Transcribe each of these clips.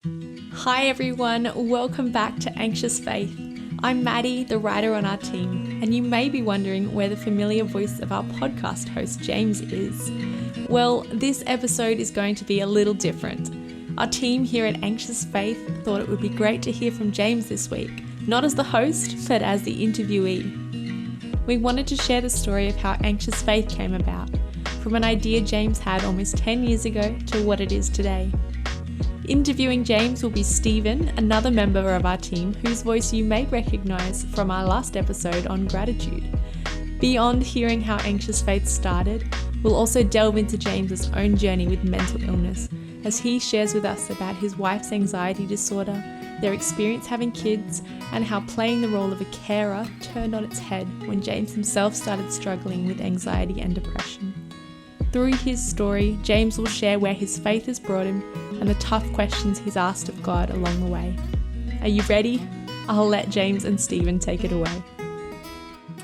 Hi everyone, welcome back to Anxious Faith. I'm Maddie, the writer on our team, and you may be wondering where the familiar voice of our podcast host James is. Well, this episode is going to be a little different. Our team here at Anxious Faith thought it would be great to hear from James this week, not as the host, but as the interviewee. We wanted to share the story of how Anxious Faith came about, from an idea James had almost 10 years ago to what it is today. Interviewing James will be Stephen, another member of our team whose voice you may recognise from our last episode on gratitude. Beyond hearing how Anxious Faith started, we'll also delve into James's own journey with mental illness as he shares with us about his wife's anxiety disorder, their experience having kids, and how playing the role of a carer turned on its head when James himself started struggling with anxiety and depression. Through his story, James will share where his faith has brought him and the tough questions he's asked of God along the way. Are you ready? I'll let James and Stephen take it away.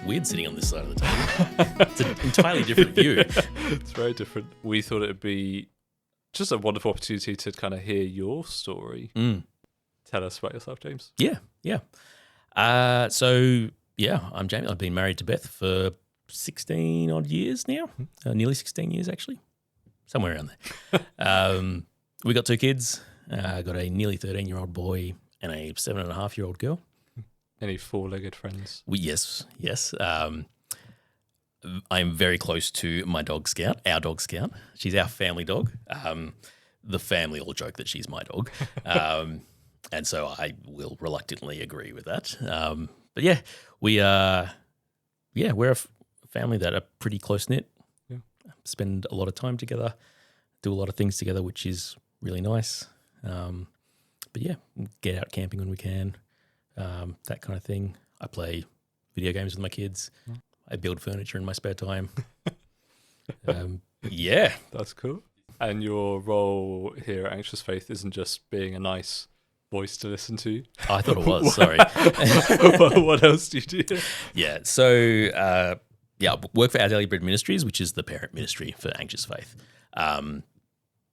Weird sitting on this side of the table. It's an entirely different view. It's very different. We thought it would be just a wonderful opportunity to kind of hear your story. Tell us about yourself, James. Yeah. I'm James. I've been married to Beth for 16 odd years now, nearly 16 years actually, somewhere around there. We got 2 kids. Got a nearly 13-year-old boy and a 7.5-year-old girl. Any 4-legged friends? Yes. I'm very close to my dog Scout, our dog Scout. She's our family dog. The family all joke that she's my dog. And so I will reluctantly agree with that. But yeah, we're a family that are pretty close-knit, spend a lot of time together, do a lot of things together, which is really nice. But yeah, get out camping when we can, that kind of thing. I play video games with my kids. I build furniture in my spare time. That's cool. And your role here at Anxious Faith isn't just being a nice voice to listen to. I thought it was, sorry. What else do you do? Yeah, so I work for Our Daily Bread Ministries, which is the parent ministry for Anxious Faith.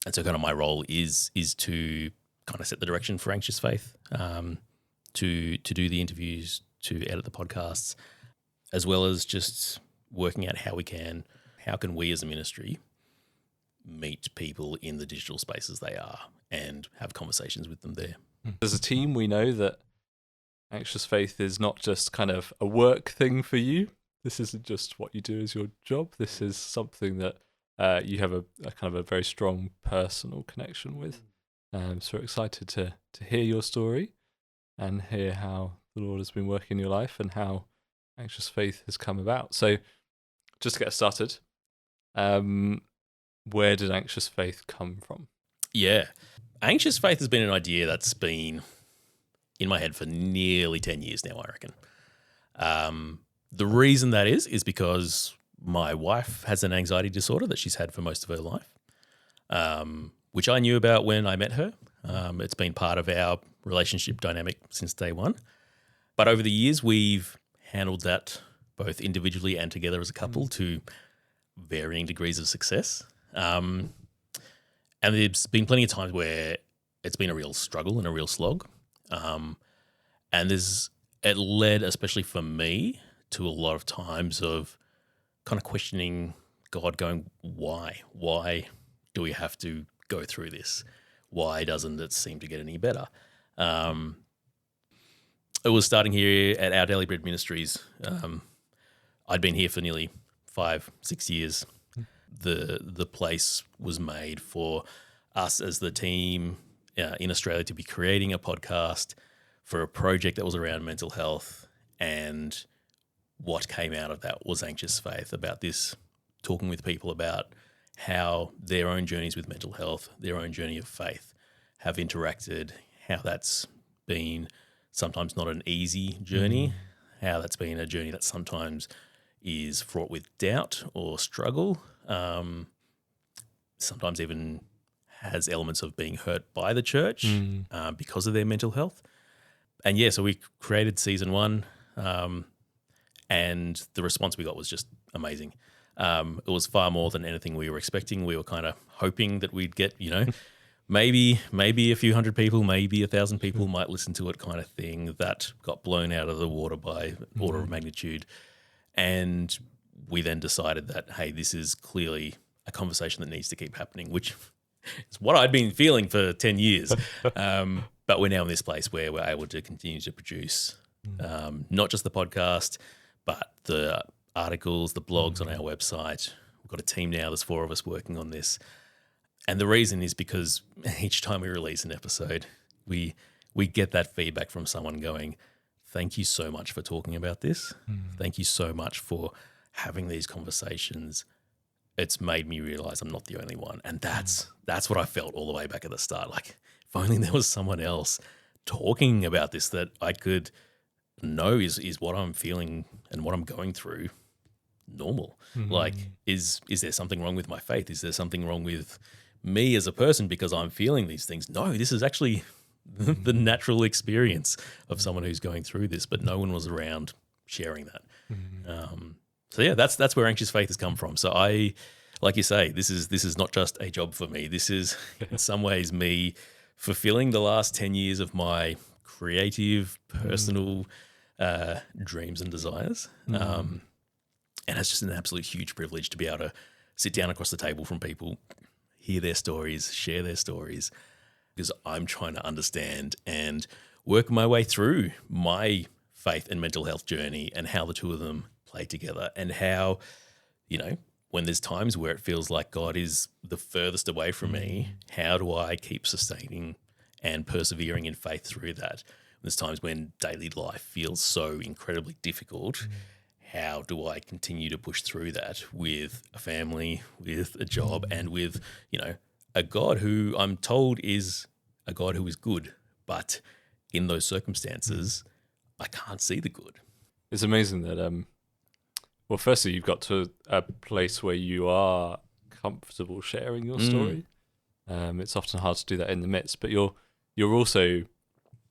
And so kind of my role is to kind of set the direction for Anxious Faith, to do the interviews, to edit the podcasts, as well as just working out how can we as a ministry meet people in the digital spaces they are and have conversations with them there. As a team, we know that Anxious Faith is not just kind of a work thing for you. This isn't just what you do as your job. This is something that you have a kind of a very strong personal connection with. So we're excited to hear your story and hear how the Lord has been working in your life and how Anxious Faith has come about. So just to get us started, where did Anxious Faith come from? Yeah. Anxious Faith has been an idea that's been in my head for nearly 10 years now, I reckon. The reason that is because my wife has an anxiety disorder that she's had for most of her life, which I knew about when I met her. It's been part of our relationship dynamic since day one. But over the years, we've handled that both individually and together as a couple to varying degrees of success. And there's been plenty of times where it's been a real struggle and a real slog. And it led, especially for me, to a lot of times of kind of questioning God, going, why? Why do we have to go through this? Why doesn't it seem to get any better? It was starting here at Our Daily Bread Ministries. I'd been here for nearly 5-6 years. The place was made for us as the team in Australia to be creating a podcast for a project that was around mental health, and what came out of that was Anxious Faith, about this, talking with people about how their own journeys with mental health, their own journey of faith have interacted, how that's been sometimes not an easy journey, how that's been a journey that sometimes is fraught with doubt or struggle, sometimes even has elements of being hurt by the church because of their mental health. And yeah, so we created season 1, and the response we got was just amazing. It was far more than anything we were expecting. We were kind of hoping that we'd get, maybe a few hundred people, maybe 1,000 people might listen to it, kind of thing. That got blown out of the water by order of magnitude. And we then decided that, hey, this is clearly a conversation that needs to keep happening, which is what I'd been feeling for 10 years. But we're now in this place where we're able to continue to produce not just the podcast, but the articles, the blogs on our website. We've got a team now. There's 4 of us working on this. And the reason is because each time we release an episode, we get that feedback from someone going, thank you so much for talking about this. Thank you so much for having these conversations. It's made me realize I'm not the only one. And that's what I felt all the way back at the start. Like, if only there was someone else talking about this that I could know is what I'm feeling and what I'm going through normal. Like, is there something wrong with my faith? Is there something wrong with me as a person because I'm feeling these things? No, this is actually the natural experience of someone who's going through this, but no one was around sharing that. So yeah, that's where Anxious Faith has come from. So I, like you say, this is not just a job for me. This is in some ways me fulfilling the last 10 years of my creative, personal dreams and desires. And it's just an absolute huge privilege to be able to sit down across the table from people, hear their stories, share their stories, because I'm trying to understand and work my way through my faith and mental health journey and how the two of them play together, and how, when there's times where it feels like God is the furthest away from me, how do I keep sustaining and persevering in faith through that? There's times when daily life feels so incredibly difficult. How do I continue to push through that with a family, with a job, and with, a God who I'm told is a God who is good, but in those circumstances, I can't see the good. It's amazing that, well, firstly, you've got to a place where you are comfortable sharing your story. It's often hard to do that in the midst, but you're also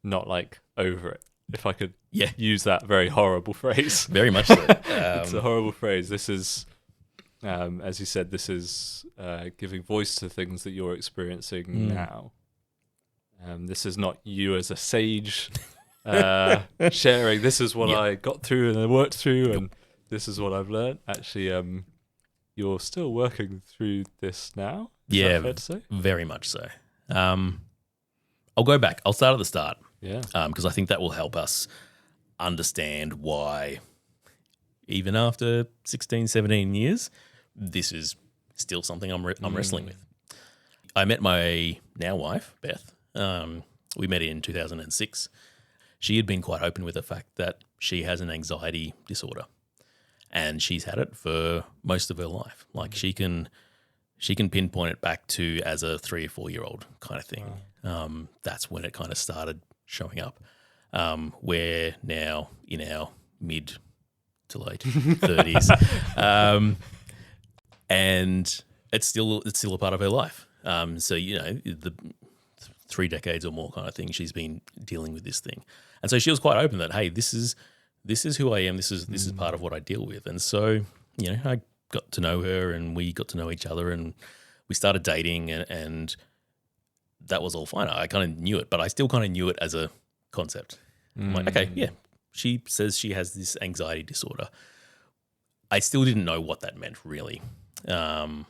not like over it. If I could use that very horrible phrase. Very much so. It's a horrible phrase. This is, as you said, this is giving voice to things that you're experiencing now. This is not you as a sage sharing, this is what I got through and I worked through and this is what I've learned. Actually, you're still working through this now? Is that fair to say? Very much so. I'll go back. I'll start at the start. Yeah. Because I think that will help us understand why, even after 16, 17 years, this is still something I'm wrestling with. I met my now wife, Beth. We met in 2006. She had been quite open with the fact that she has an anxiety disorder, and she's had it for most of her life. Like, she can pinpoint it back to as a 3 or 4 year old kind of thing. Wow. That's when it kind of started showing up. We're now in our mid to late 30s, and it's still a part of her life. So the 3 decades or more kind of thing, she's been dealing with this thing, and so she was quite open that, hey, this is who I am. This is part of what I deal with. And so I got to know her, and we got to know each other, and we started dating, and that was all fine. I kind of knew it, but I still kind of knew it as a concept. I'm like, okay, yeah, she says she has this anxiety disorder. I still didn't know what that meant, really. And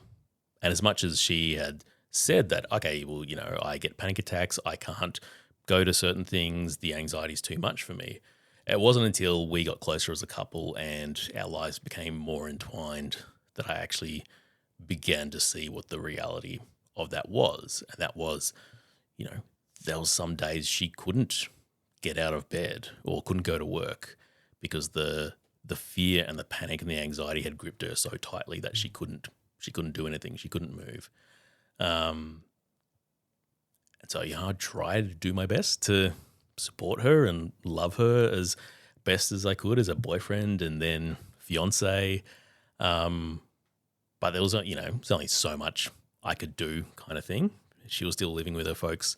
as much as she had said that, okay, well, I get panic attacks, I can't go to certain things, the anxiety is too much for me. It wasn't until we got closer as a couple and our lives became more entwined that I actually began to see what the reality of that was. And that was, there was some days she couldn't get out of bed or couldn't go to work because the fear and the panic and the anxiety had gripped her so tightly that she couldn't do anything. She couldn't move. And so, I tried to do my best to support her and love her as best as I could as a boyfriend and then fiance. But there was, there's only so much I could do kind of thing. She was still living with her folks.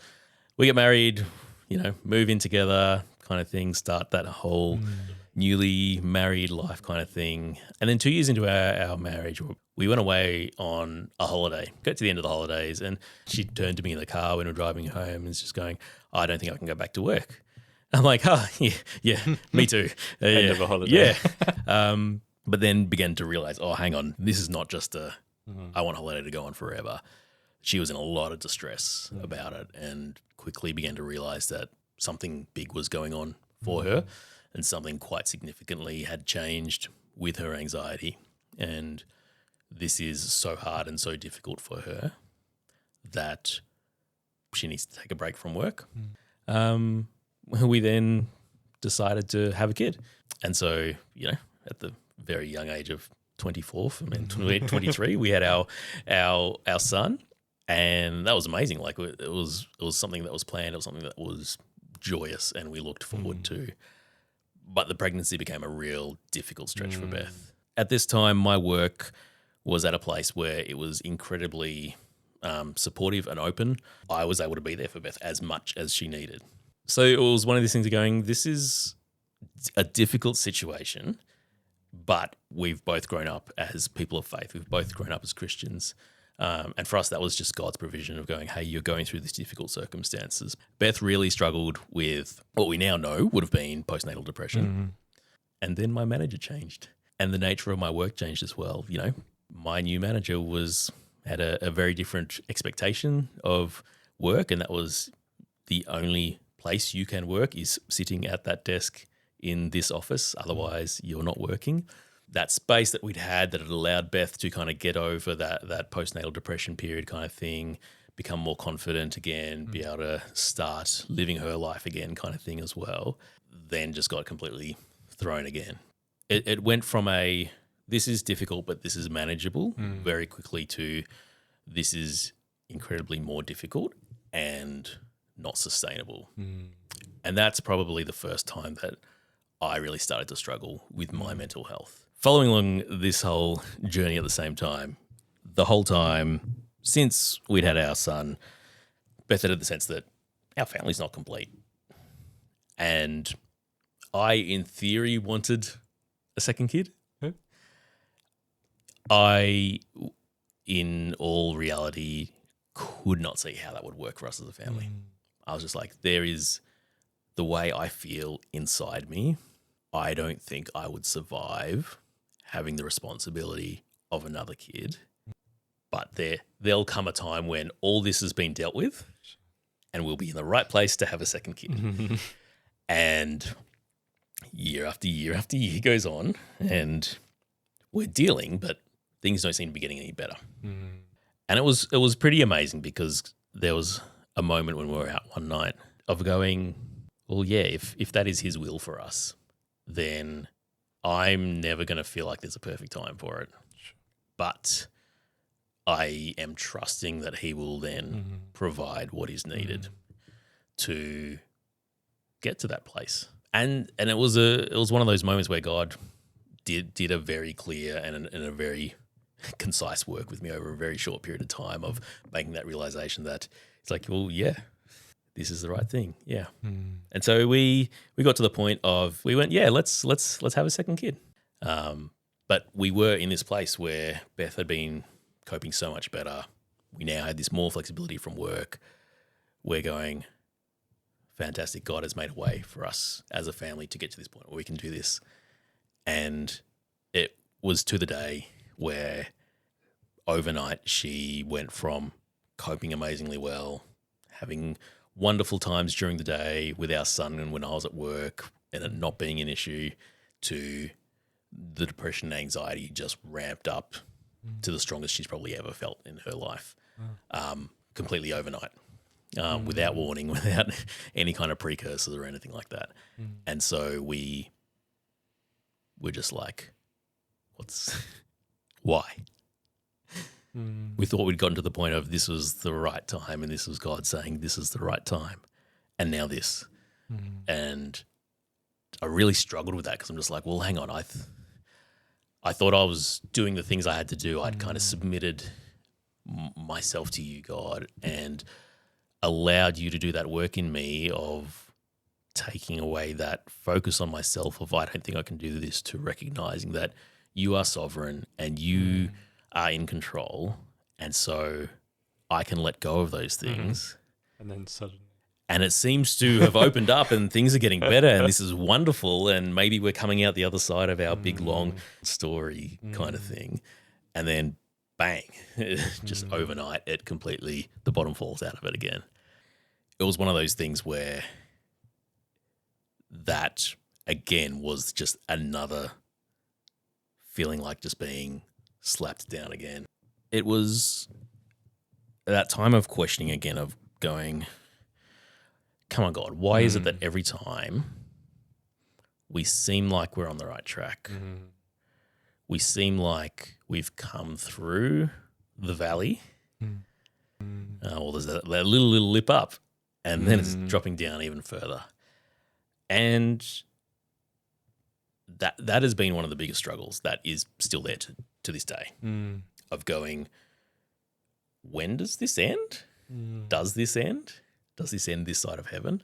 We get married, move in together kind of thing, start that whole newly married life kind of thing. And then 2 years into our marriage, We went away on a holiday, got to the end of the holidays, and she turned to me in the car when we were driving home and was just going, I don't think I can go back to work. I'm like, yeah, me too. End of a holiday. Yeah. But then began to realize, hang on, this is not just I want holiday to go on forever. She was in a lot of distress about it and quickly began to realize that something big was going on for her and something quite significantly had changed with her anxiety. And this is so hard and so difficult for her that she needs to take a break from work. We then decided to have a kid. And so, at the very young age of 24, 23, we had our son, and that was amazing. Like it was something that was planned. It was something that was joyous and we looked forward to. But the pregnancy became a real difficult stretch for Beth. At this time, my work was at a place where it was incredibly supportive and open. I was able to be there for Beth as much as she needed. So it was one of these things of going, this is a difficult situation, but we've both grown up as people of faith. We've both grown up as Christians. And for us, that was just God's provision of going, hey, you're going through these difficult circumstances. Beth really struggled with what we now know would have been postnatal depression. And then my manager changed and the nature of my work changed as well. My new manager had a very different expectation of work, and that was the only place you can work is sitting at that desk in this office. Otherwise, you're not working. That space that we'd had that had allowed Beth to kind of get over that postnatal depression period kind of thing, become more confident again, be able to start living her life again kind of thing as well, then just got completely thrown again. It went from this is difficult, but this is manageable very quickly to this is incredibly more difficult and not sustainable. And that's probably the first time that I really started to struggle with my mental health. Following along this whole journey at the same time, the whole time since we'd had our son, Beth had the sense that our family's not complete. And I, in theory, wanted a second kid. I, in all reality, could not see how that would work for us as a family. I was just like, there is the way I feel inside me. I don't think I would survive having the responsibility of another kid. But there'll come a time when all this has been dealt with and we'll be in the right place to have a second kid. And year after year after year goes on and we're dealing, but things don't seem to be getting any better. And it was pretty amazing because there was a moment when we were out one night of going, well, yeah, if that is his will for us, then I'm never going to feel like there's a perfect time for it. But I am trusting that he will then provide what is needed to get to that place. And it was one of those moments where God did a very clear and a very concise work with me over a very short period of time of making that realization that it's like, well, yeah, this is the right thing. Yeah. And so we got to the point of, we went, yeah, let's have a second kid. But we were in this place where Beth had been coping so much better. We now had this more flexibility from work. We're going, fantastic. God has made a way for us as a family to get to this point where we can do this. And it was to the day where overnight she went from coping amazingly well, having wonderful times during the day with our son and when I was at work and it not being an issue, to the depression and anxiety just ramped up to the strongest she's probably ever felt in her life, completely overnight, without warning, without any kind of precursors or anything like that. And so we were just like, why? We thought we'd gotten to the point of this was the right time and this was God saying this is the right time. And now this. And I really struggled with that because I'm just like, well, hang on. I thought I was doing the things I had to do. I'd kind of submitted myself to you, God, and allowed you to do that work in me of taking away that focus on myself of I don't think I can do this, to recognizing that you are sovereign and you are in control. And so I can let go of those things. And then suddenly. And it seems to have opened up and things are getting better and this is wonderful. And maybe we're coming out the other side of our big, long story kind of thing. And then bang, just overnight, the bottom falls out of it again. It was one of those things where that, again, was just another feeling like just being slapped down again. It was that time of questioning again, of going, come on, God, why is it that every time we seem like we're on the right track, we seem like we've come through the valley, well, there's that little lip up, and then it's dropping down even further. And that has been one of the biggest struggles that is still there to this day, of going, when does this end? Does this end? Does this end this side of heaven?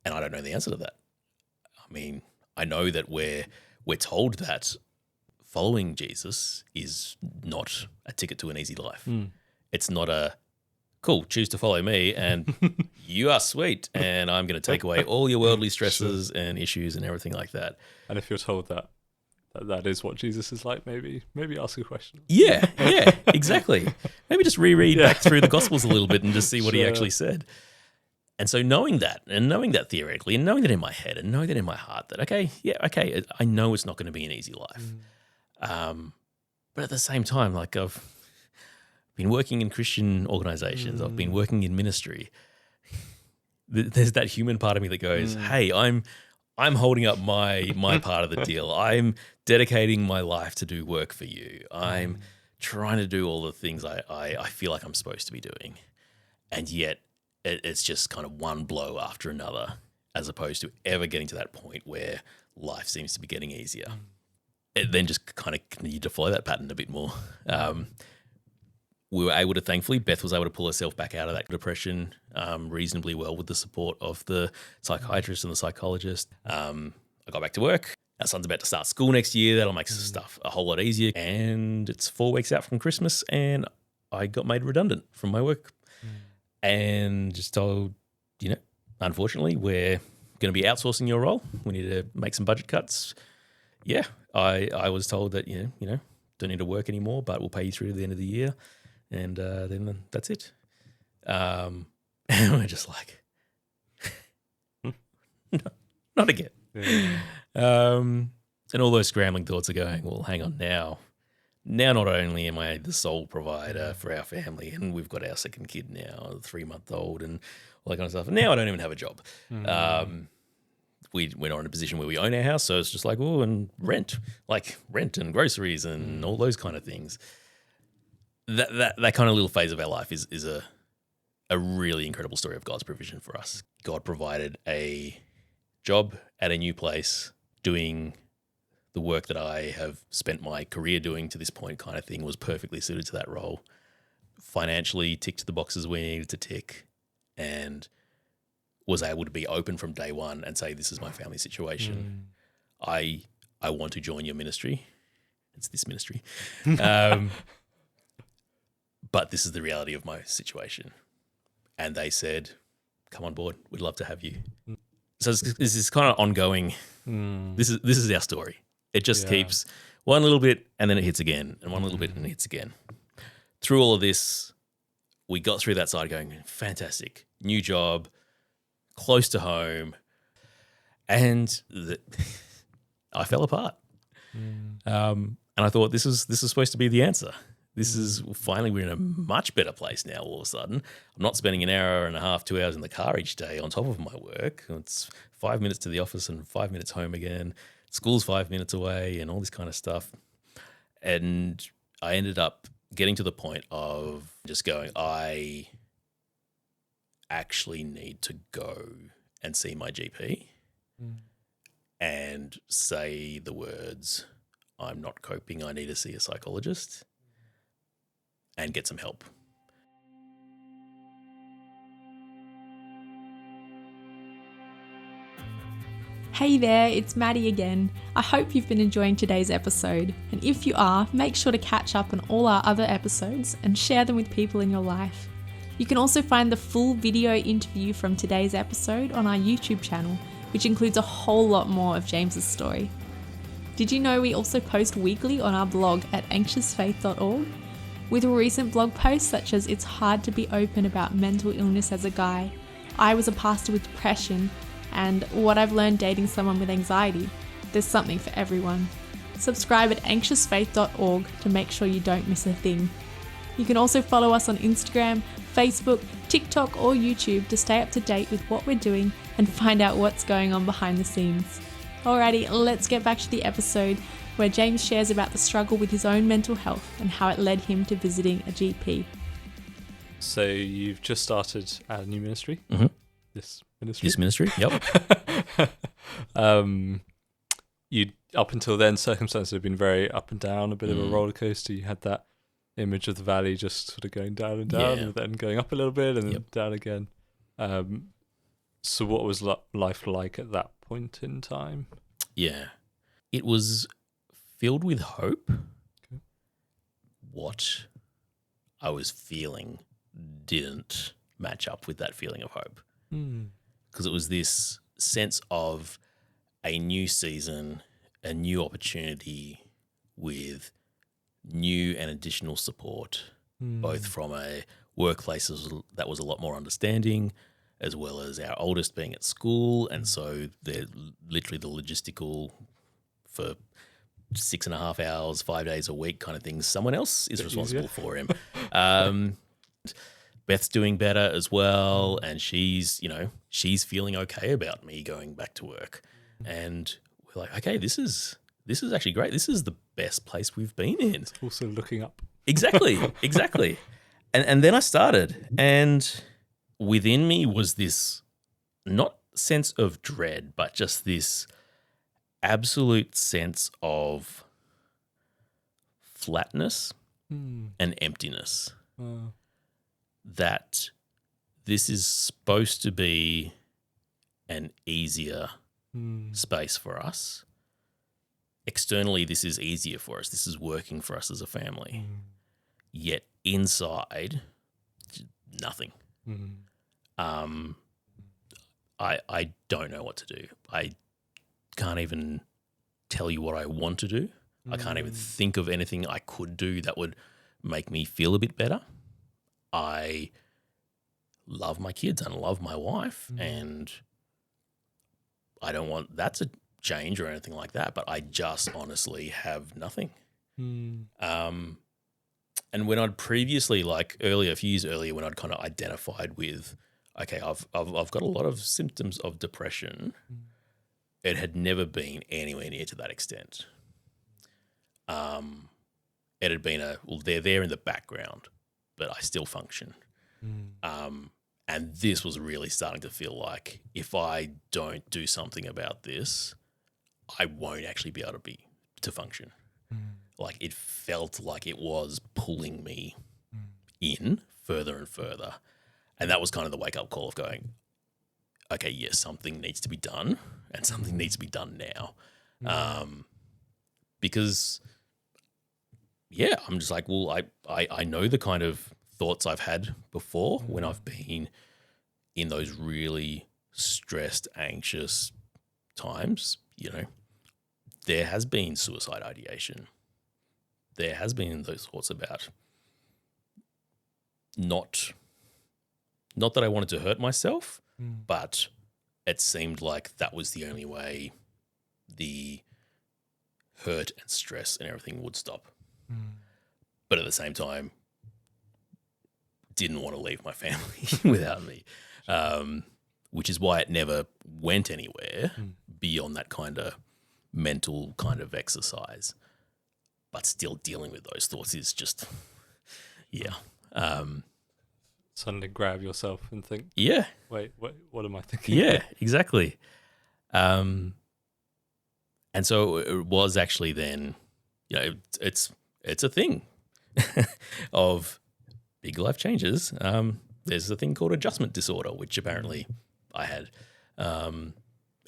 And I don't know the answer to that. I mean, I know that we're told that following Jesus is not a ticket to an easy life. It's not a, cool, choose to follow me and you are sweet and I'm going to take away all your worldly stresses and issues and everything like that. And if you're told that is what Jesus is like, maybe ask a question. Yeah, exactly. Maybe just reread back through the Gospels a little bit and just see what he actually said. And so knowing that theoretically and knowing that in my head and knowing that in my heart that, okay, I know it's not going to be an easy life. But at the same time, like I've been working in Christian organizations, I've been working in ministry. There's that human part of me that goes, hey, I'm holding up my part of the deal. I'm dedicating my life to do work for you. I'm trying to do all the things I feel like I'm supposed to be doing. And yet it's just kind of one blow after another, as opposed to ever getting to that point where life seems to be getting easier. It then just kind of continued to follow that pattern a bit more. We were able to, thankfully, Beth was able to pull herself back out of that depression reasonably well with the support of the psychiatrist and the psychologist. I got back to work. Our son's about to start school next year. That'll make stuff a whole lot easier. And it's 4 weeks out from Christmas and I got made redundant from my work and just told, unfortunately, we're going to be outsourcing your role. We need to make some budget cuts. Yeah, I was told that, don't need to work anymore, but we'll pay you through to the end of the year. And then that's it. And we're just like, no, not again. And all those scrambling thoughts are going, well, hang on now. Now not only am I the sole provider for our family and we've got our second kid now, a 3-month-old and all that kind of stuff. And now I don't even have a job. We're not in a position where we own our house. So it's just like, oh, and rent and groceries and all those kind of things. That kind of little phase of our life is a really incredible story of God's provision for us. God provided a job at a new place, doing the work that I have spent my career doing to this point kind of thing, was perfectly suited to that role. Financially ticked the boxes we needed to tick and was able to be open from day one and say, this is my family situation. I want to join your ministry. It's this ministry. But this is the reality of my situation. And they said, come on board. We'd love to have you. So this is kind of ongoing. This is our story. It just keeps one little bit and then it hits again and one little bit and it hits again. Through all of this, we got through that side going, fantastic, new job, close to home. And I fell apart. And I thought this is supposed to be the answer. This is finally we're in a much better place now all of a sudden. I'm not spending an hour and a half, 2 hours in the car each day on top of my work. It's 5 minutes to the office and 5 minutes home again. School's 5 minutes away and all this kind of stuff. And I ended up getting to the point of just going, I actually need to go and see my GP and say the words, I'm not coping, I need to see a psychologist. And get some help. Hey there, it's Maddie again. I hope you've been enjoying today's episode, and if you are, make sure to catch up on all our other episodes and share them with people in your life. You can also find the full video interview from today's episode on our YouTube channel, which includes a whole lot more of James's story. Did you know we also post weekly on our blog at anxiousfaith.org? With recent blog posts such as "It's hard to be open about mental illness as a guy," "I was a pastor with depression," and "What I've learned dating someone with anxiety." There's something for everyone. Subscribe at anxiousfaith.org to make sure you don't miss a thing. You can also follow us on Instagram, Facebook, TikTok or YouTube to stay up to date with what we're doing and find out what's going on behind the scenes. Alrighty, let's get back to the episode where James shares about the struggle with his own mental health and how it led him to visiting a GP. So you've just started a new ministry? Mm-hmm. This ministry? This ministry, yep. You up until then, circumstances have been very up and down, a bit of a Mm. roller coaster. You had that image of the valley just sort of going down and down, Yeah. and then going up a little bit and then Yep. down again. So what was life like at that point in time? Yeah. It was filled with hope. Okay. What I was feeling didn't match up with that feeling of hope, because it was this sense of a new season, a new opportunity with new and additional support, both from a workplace that was a lot more understanding, as well as our oldest being at school. And so they're literally the logistical for 6.5 hours, 5 days a week kind of things. Someone else is responsible for him. Beth's doing better as well. And she's feeling okay about me going back to work. And we're like, okay, this is actually great. This is the best place we've been in. It's also looking up. Exactly. And then I started, and within me was this not sense of dread, but just this absolute sense of flatness and emptiness, that this is supposed to be an easier space for us. Externally, this is easier for us. This is working for us as a family. Yet inside, nothing. I don't know what to do. I can't even tell you what I want to do. I can't even think of anything I could do that would make me feel a bit better. I love my kids and love my wife, and I don't want that to change or anything like that, but I just honestly have nothing. And when I'd previously, like earlier, a few years earlier, when I'd kind of identified with, okay, I've got a lot of symptoms of depression, it had never been anywhere near to that extent. It had been they're there in the background, but I still function. And this was really starting to feel like if I don't do something about this, I won't actually be able to function. Like it felt like it was pulling me in further and further. And that was kind of the wake-up call of going, okay, yes, something needs to be done, and something needs to be done now. Because, yeah, I'm just like, well, I know the kind of thoughts I've had before when I've been in those really stressed, anxious times. There has been suicide ideation. There has been those thoughts about not that I wanted to hurt myself, but it seemed like that was the only way the hurt and stress and everything would stop. But at the same time, didn't want to leave my family without me, which is why it never went anywhere beyond that kind of mental kind of exercise. But still dealing with those thoughts is just, yeah. Suddenly grab yourself and think, Yeah. wait, what am I thinking? Yeah, exactly. And so it was actually then, it's a thing of big life changes. There's a thing called adjustment disorder, which apparently I had.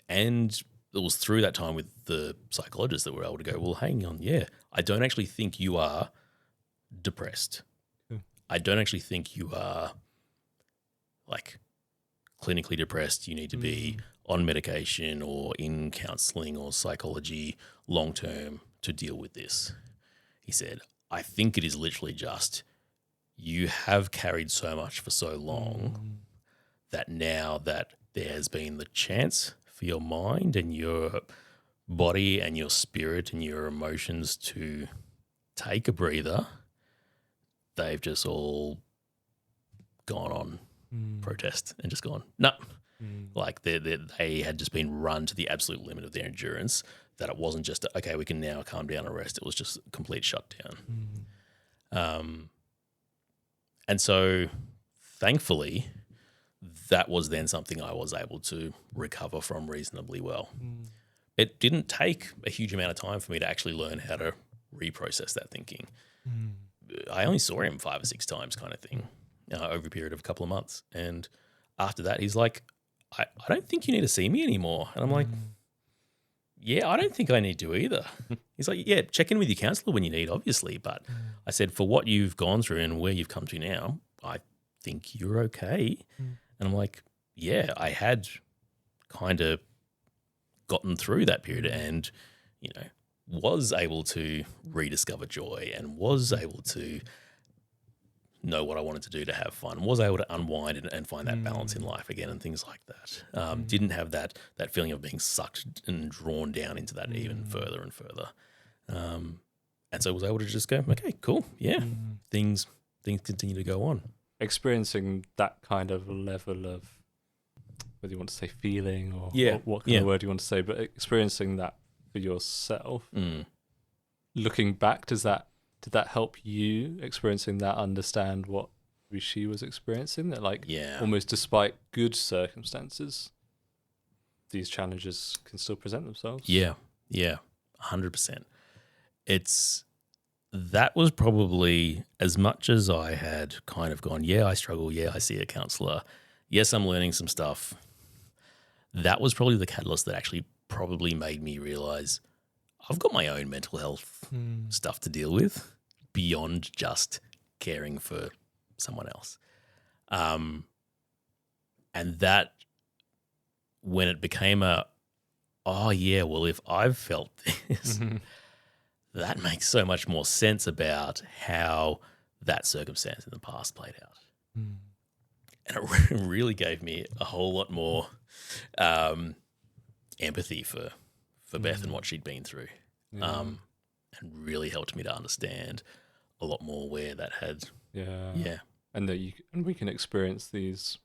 And was through that time with the psychologist that we're able to go, well, hang on, yeah, I don't actually think you are depressed. I don't actually think you are like clinically depressed. You need to be on medication or in counseling or psychology long term to deal with this. He said, I think it is literally just you have carried so much for so long that now that there has been the chance for your mind and your body and your spirit and your emotions to take a breather, they've just all gone on protest and just gone, no. Like they had just been run to the absolute limit of their endurance, that it wasn't just, okay, we can now calm down and rest. It was just a complete shutdown. And so thankfully, that was then something I was able to recover from reasonably well. It didn't take a huge amount of time for me to actually learn how to reprocess that thinking. I only saw him 5 or 6 times kind of thing over a period of a couple of months. And after that, he's like, I don't think you need to see me anymore. And I'm like, yeah, I don't think I need to either. He's like, yeah, check in with your counsellor when you need, obviously. But I said, for what you've gone through and where you've come to now, I think you're okay. And I'm like, yeah, I had kind of gotten through that period and, you know, was able to rediscover joy and was able to know what I wanted to do to have fun, was able to unwind and find that balance in life again and things like that. Didn't have that feeling of being sucked and drawn down into that even further and further. And so I was able to just go, okay, cool, yeah, things continue to go on. Experiencing that kind of level of, whether you want to say feeling or what kind of word you want to say, but experiencing that for yourself, looking back, did that help you experiencing that, understand what she was experiencing, that almost despite good circumstances, these challenges can still present themselves? Yeah, 100%. That was probably, as much as I had kind of gone, yeah, I struggle, yeah, I see a counsellor, yes, I'm learning some stuff, that was probably the catalyst that actually probably made me realise I've got my own mental health stuff to deal with beyond just caring for someone else. And that, when it became if I've felt this, that makes so much more sense about how that circumstance in the past played out. And it really gave me a whole lot more empathy for Beth and what she'd been through. And really helped me to understand a lot more where that had. And that we can experience these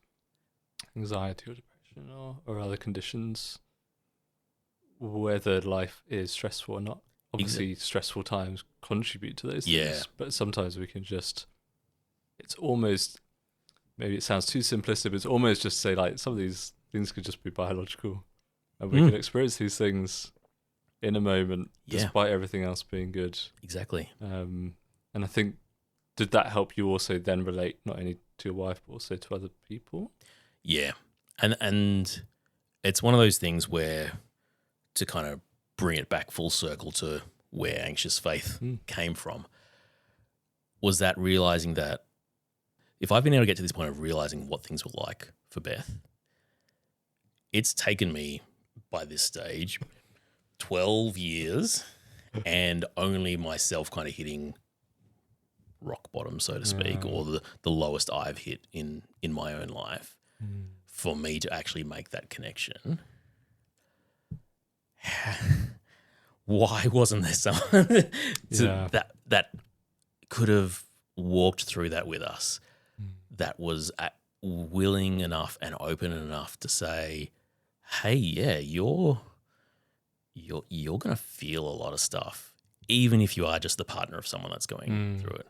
anxiety or depression or other conditions, whether life is stressful or not. Obviously, stressful times contribute to those things, but sometimes we can just, it's almost, maybe it sounds too simplistic, but it's almost just say like some of these things could just be biological, and we can experience these things in a moment despite everything else being good. Exactly. And I think, did that help you also then relate not only to your wife but also to other people? Yeah. And it's one of those things where, to kind of bring it back full circle to where Anxious Faith came from, was that realizing that if I've been able to get to this point of realizing what things were like for Beth, it's taken me by this stage 12 years and only myself kind of hitting rock bottom, so to speak, or the lowest I've hit in my own life for me to actually make that connection. Why wasn't there someone that could have walked through that with us, that was willing enough and open enough to say, hey, yeah, you're going to feel a lot of stuff, even if you are just the partner of someone that's going through it.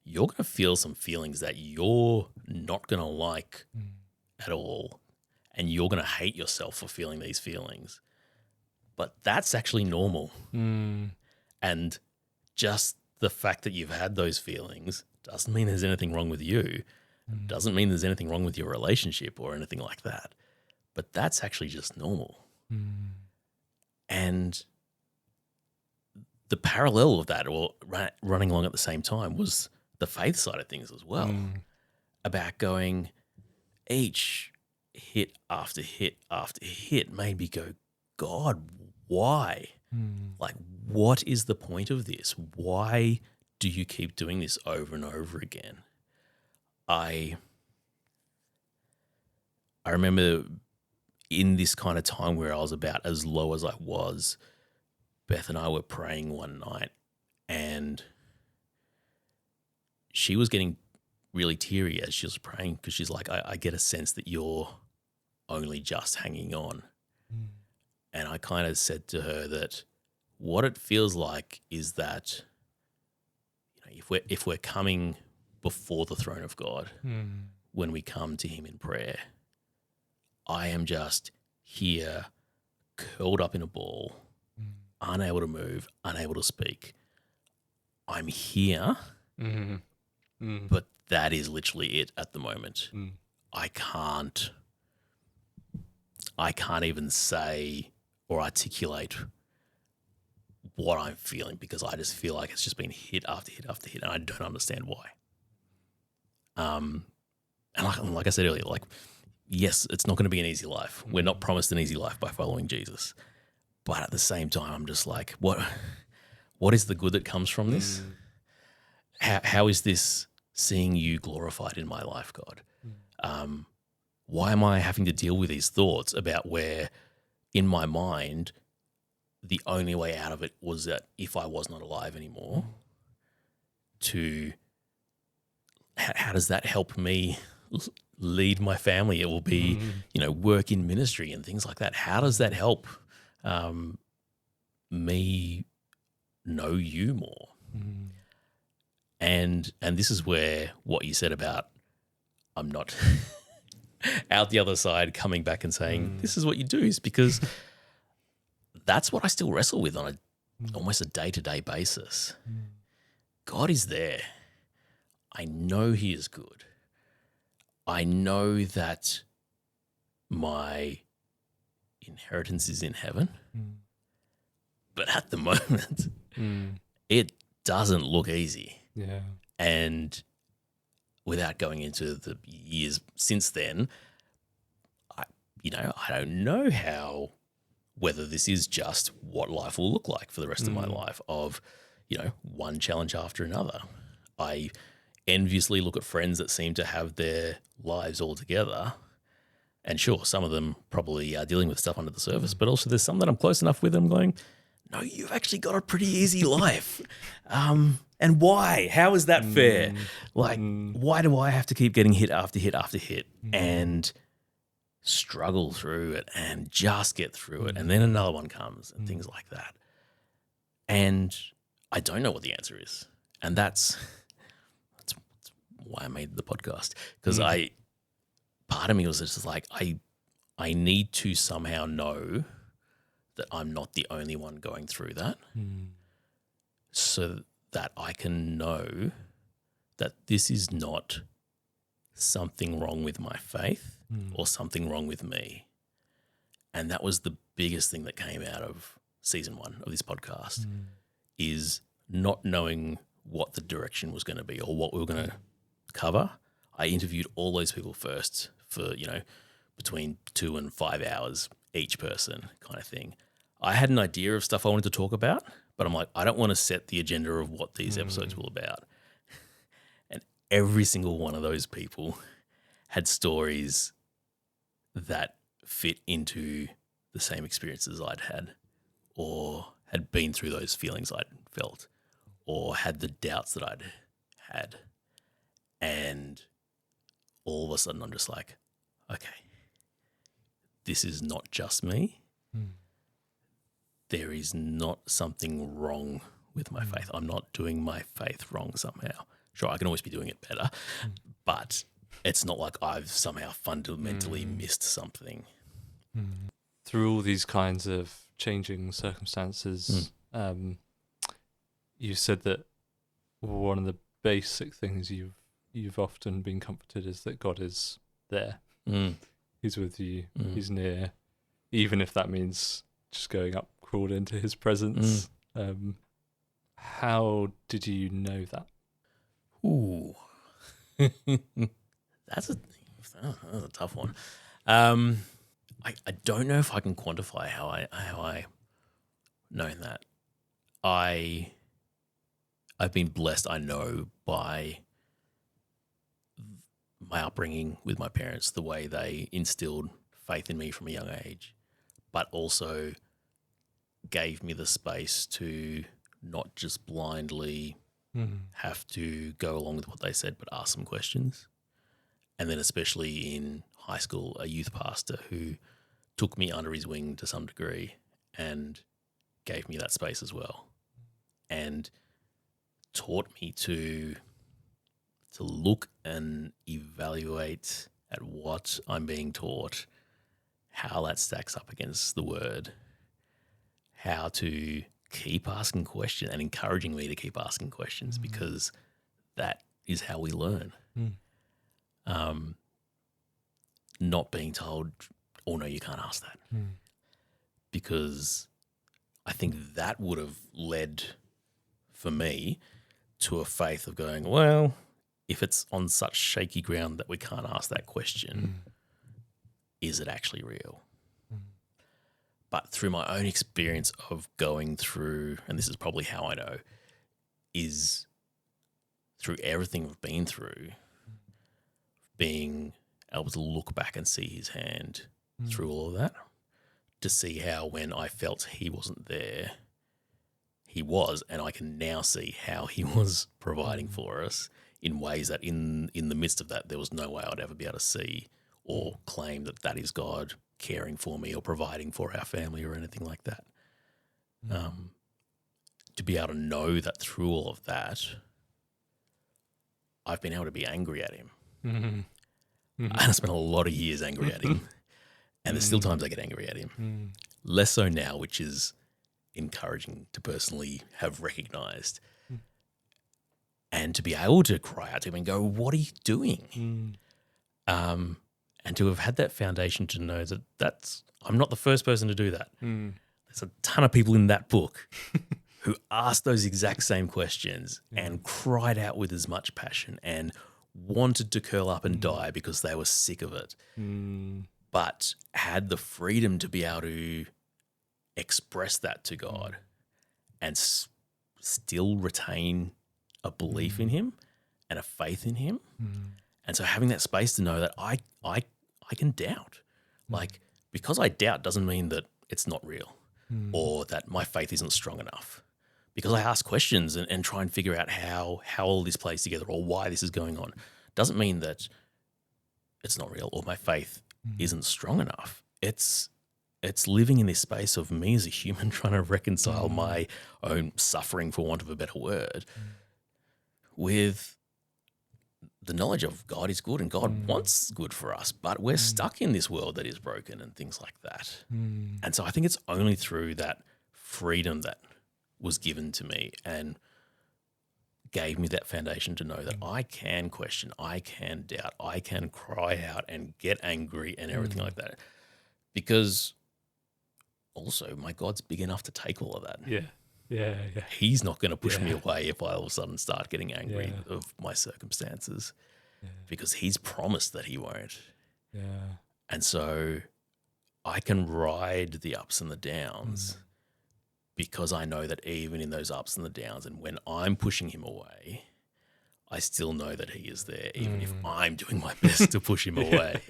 You're going to feel some feelings that you're not going to like at all, and you're going to hate yourself for feeling these feelings. But that's actually normal. And just the fact that you've had those feelings doesn't mean there's anything wrong with you. Doesn't mean there's anything wrong with your relationship or anything like that. But that's actually just normal. And the parallel of that, or running along at the same time, was the faith side of things as well. About going, each hit after hit after hit made me go, God, why? Like, what is the point of this? Why do you keep doing this over and over again? I remember in this kind of time where I was about as low as I was, Beth and I were praying one night, and she was getting really teary as she was praying, because she's like, I get a sense that you're only just hanging on. And I kind of said to her that what it feels like is that, you know, if we're coming before the throne of God, when we come to him in prayer, I am just here curled up in a ball, unable to move, unable to speak. I'm here, but that is literally it at the moment. I can't even say or articulate what I'm feeling, because I just feel like it's just been hit after hit after hit, and I don't understand why. And like I said earlier, like, yes, it's not going to be an easy life. We're not promised an easy life by following Jesus. But at the same time, I'm just like, what is the good that comes from this? How is this seeing you glorified in my life, God? Why am I having to deal with these thoughts about where, in my mind, the only way out of it was that if I was not alive anymore, to how does that help me lead my family? It will be, you know, work in ministry and things like that. How does that help me know you more? And this is where what you said about I'm not out the other side coming back and saying this is what you do, is because that's what I still wrestle with on almost a day-to-day basis. God is there. I know he is good. I know that my inheritance is in heaven. But at the moment, it doesn't look easy. Yeah. And without going into the years since then, I don't know whether this is just what life will look like for the rest of my life, of, you know, one challenge after another. I enviously look at friends that seem to have their lives all together. And sure, some of them probably are dealing with stuff under the surface, but also there's some that I'm close enough with them going, no, you've actually got a pretty easy life. And why? How is that fair? Like, why do I have to keep getting hit after hit after hit and struggle through it and just get through it? And then another one comes and things like that. And I don't know what the answer is. And that's why I made the podcast, because part of me was just like, I need to somehow know that I'm not the only one going through that, so that I can know that this is not something wrong with my faith or something wrong with me. And that was the biggest thing that came out of season 1 of this podcast, is not knowing what the direction was going to be or what we were going to cover. I interviewed all those people first for, you know, between 2 and 5 hours each person kind of thing. I had an idea of stuff I wanted to talk about, but I'm like, I don't want to set the agenda of what these episodes were about. And every single one of those people had stories that fit into the same experiences I'd had, or had been through those feelings I'd felt, or had the doubts that I'd had. And all of a sudden I'm just like, okay, this is not just me. There is not something wrong with my faith. I'm not doing my faith wrong somehow. Sure, I can always be doing it better, but it's not like I've somehow fundamentally missed something. Through all these kinds of changing circumstances, you said that one of the basic things you've often been comforted is that God is there. He's with you. He's near, even if that means just going up crawled into his presence. How did you know that? Ooh. That's a tough one. I don't know if I can quantify how I known that. I've been blessed, I know, by my upbringing with my parents, the way they instilled faith in me from a young age, but also gave me the space to not just blindly have to go along with what they said, but ask some questions. And then especially in high school, a youth pastor who took me under his wing to some degree and gave me that space as well, and taught me to look and evaluate at what I'm being taught, how that stacks up against the word, how to keep asking questions and encouraging me to keep asking questions, because that is how we learn. Not being told, oh no, you can't ask that. Because I think that would have led for me to a faith of going, well, if it's on such shaky ground that we can't ask that question, is it actually real? But through my own experience of going through, and this is probably how I know, is through everything I've been through, being able to look back and see his hand through all of that, to see how when I felt he wasn't there, he was, and I can now see how he was providing for us in ways that in the midst of that, there was no way I'd ever be able to see or claim that that is God caring for me or providing for our family or anything like that. To be able to know that through all of that, I've been able to be angry at him. And I spent a lot of years angry at him. And there's still times I get angry at him. Less so now, which is encouraging to personally have recognised. And to be able to cry out to him and go, what are you doing? And to have had that foundation to know that I'm not the first person to do that. There's a ton of people in that book who asked those exact same questions and cried out with as much passion and wanted to curl up and die because they were sick of it, but had the freedom to be able to express that to God and still retain a belief in him and a faith in him. And so having that space to know that I can doubt. Like, because I doubt doesn't mean that it's not real or that my faith isn't strong enough. Because I ask questions and try and figure out how all this plays together or why this is going on, doesn't mean that it's not real or my faith isn't strong enough. It's living in this space of me as a human trying to reconcile my own suffering, for want of a better word, with the knowledge of God is good and God wants good for us, but we're stuck in this world that is broken and things like that. And so I think it's only through that freedom that was given to me and gave me that foundation to know that I can question, I can doubt, I can cry out and get angry and everything like that. Because also my God's big enough to take all of that. Yeah. He's not going to push me away if I all of a sudden start getting angry of my circumstances because he's promised that he won't. And so I can ride the ups and the downs because I know that even in those ups and the downs and when I'm pushing him away, I still know that he is there, even if I'm doing my best to push him away.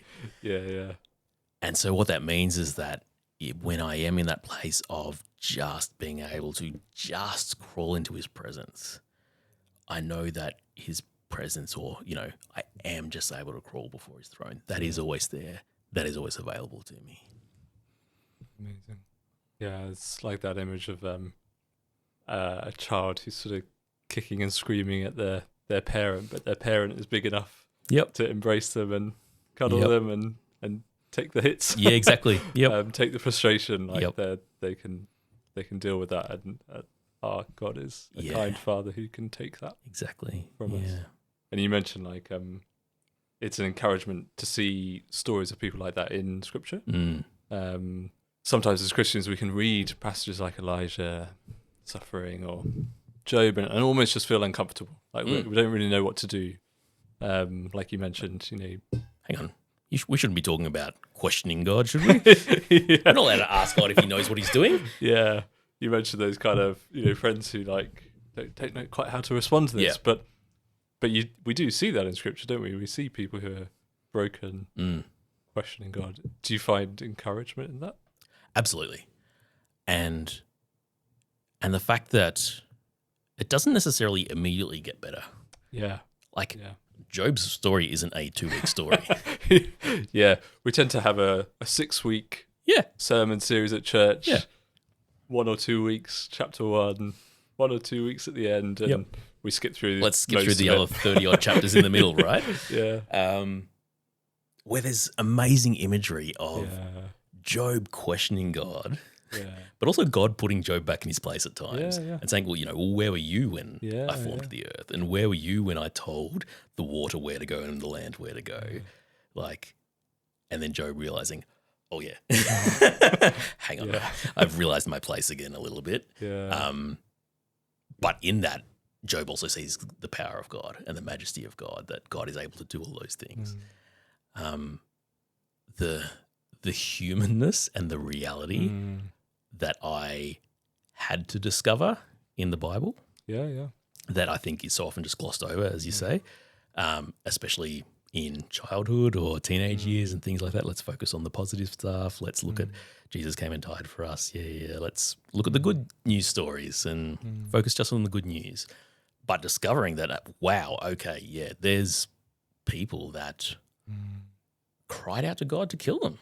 And so what that means is that when I am in that place of just being able to just crawl into his presence, I know that his presence, or, I am just able to crawl before his throne. That is always there. That is always available to me. Amazing. Yeah, it's like that image of a child who's sort of kicking and screaming at their parent, but their parent is big enough to embrace them and cuddle them and take the hits. Yeah, exactly. Take the frustration. They can deal with that, and our God is a kind Father who can take that from us. And you mentioned it's an encouragement to see stories of people like that in Scripture. sometimes as Christians we can read passages like Elijah suffering or Job and almost just feel uncomfortable. Like we don't really know what to do. Like you mentioned, Hang on. We shouldn't be talking about questioning God, should we? Yeah. We're not allowed to ask God if he knows what he's doing. Yeah, you mentioned those kind of friends who like don't know quite how to respond to this, but we do see that in Scripture, don't we? We see people who are broken, questioning God. Do you find encouragement in that? Absolutely, and the fact that it doesn't necessarily immediately get better. Yeah, Job's story isn't a 2-week story. Yeah, we tend to have a 6-week sermon series at church. Yeah. 1 or 2 weeks, chapter 1, 1 or 2 weeks at the end, and we skip through. Let's skip through the other 30 odd chapters in the middle, right? Yeah. Where there's amazing imagery of Job questioning God, but also God putting Job back in his place at times and saying, well, where were you when I formed the earth? And where were you when I told the water where to go and the land where to go? And then Job realizing, oh yeah, hang on, I've realized my place again a little bit. Yeah. But in that, Job also sees the power of God and the majesty of God, that God is able to do all those things. The humanness and the reality that I had to discover in the Bible. Yeah. That I think is so often just glossed over, as you say, especially in childhood or teenage years and things like that. Let's focus on the positive stuff. Let's look at Jesus came and died for us. Yeah. Let's look at the good news stories and focus just on the good news. But discovering that, wow, okay, there's people that cried out to God to kill them.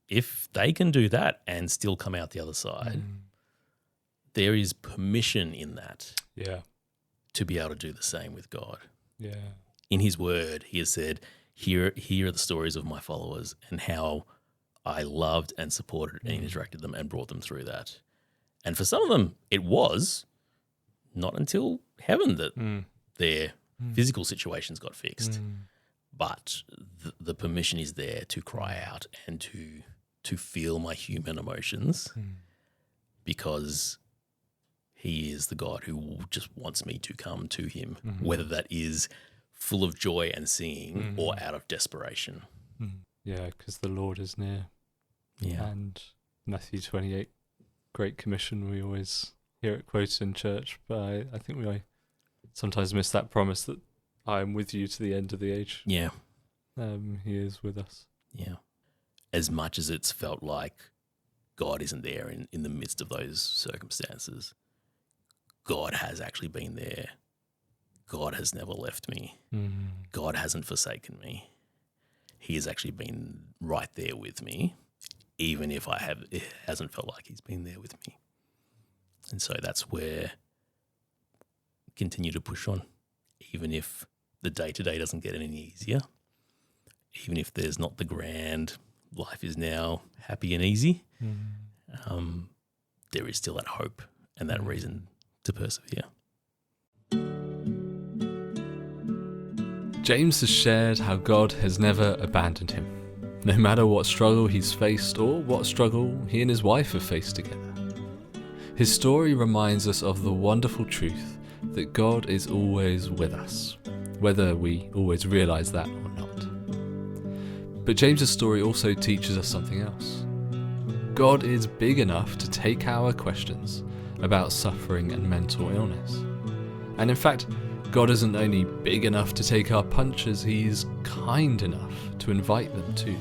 If they can do that and still come out the other side, there is permission in that. Yeah. To be able to do the same with God. Yeah. In his word, he has said, here are the stories of my followers and how I loved and supported and interacted them and brought them through that. And for some of them, it was not until heaven that their physical situations got fixed. But the permission is there to cry out and to feel my human emotions because he is the God who just wants me to come to him, whether that is full of joy and singing or out of desperation. Yeah, because the Lord is near. Yeah. And Matthew 28, Great Commission, we always hear it quoted in church, but I think we sometimes miss that promise that I am with you to the end of the age. Yeah. He is with us. Yeah. As much as it's felt like God isn't there in the midst of those circumstances, God has actually been there. God has never left me. God hasn't forsaken me. He has actually been right there with me, even if it hasn't felt like he's been there with me. And so that's where continue to push on, even if the day-to-day doesn't get any easier, even if there's not the grand life is now happy and easy, there is still that hope and that reason to persevere. James has shared how God has never abandoned him, no matter what struggle he's faced or what struggle he and his wife have faced together. His story reminds us of the wonderful truth that God is always with us, whether we always realise that or not. But James's story also teaches us something else. God is big enough to take our questions about suffering and mental illness. And in fact, God isn't only big enough to take our punches, he's kind enough to invite them too.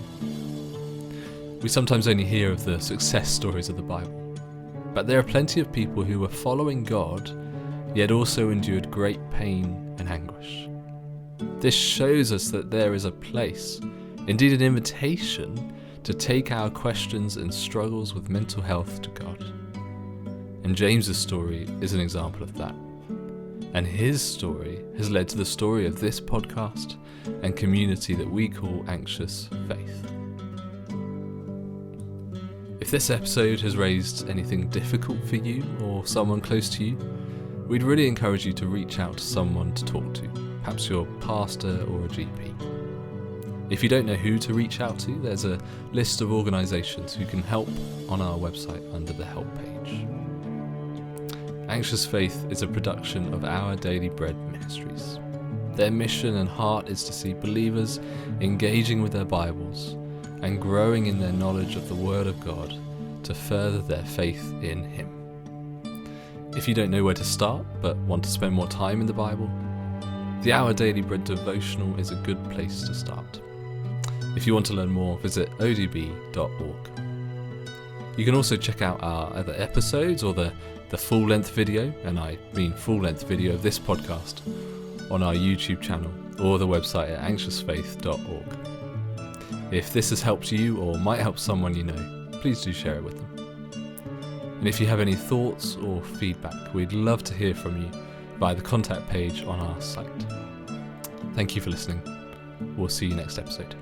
We sometimes only hear of the success stories of the Bible, but there are plenty of people who were following God, yet also endured great pain and anguish. This shows us that there is a place, indeed an invitation, to take our questions and struggles with mental health to God. And James's story is an example of that. And his story has led to the story of this podcast and community that we call Anxious Faith. If this episode has raised anything difficult for you or someone close to you, we'd really encourage you to reach out to someone to talk to, perhaps your pastor or a GP. If you don't know who to reach out to, there's a list of organisations who can help on our website under the help page. Anxious Faith is a production of Our Daily Bread Ministries. Their mission and heart is to see believers engaging with their Bibles and growing in their knowledge of the Word of God to further their faith in Him. If you don't know where to start but want to spend more time in the Bible, the Our Daily Bread devotional is a good place to start. If you want to learn more, visit odb.org. You can also check out our other episodes or the full-length video, and I mean full-length video of this podcast, on our YouTube channel or the website at anxiousfaith.org. If this has helped you or might help someone you know, please do share it with them. And if you have any thoughts or feedback, we'd love to hear from you via the contact page on our site. Thank you for listening. We'll see you next episode.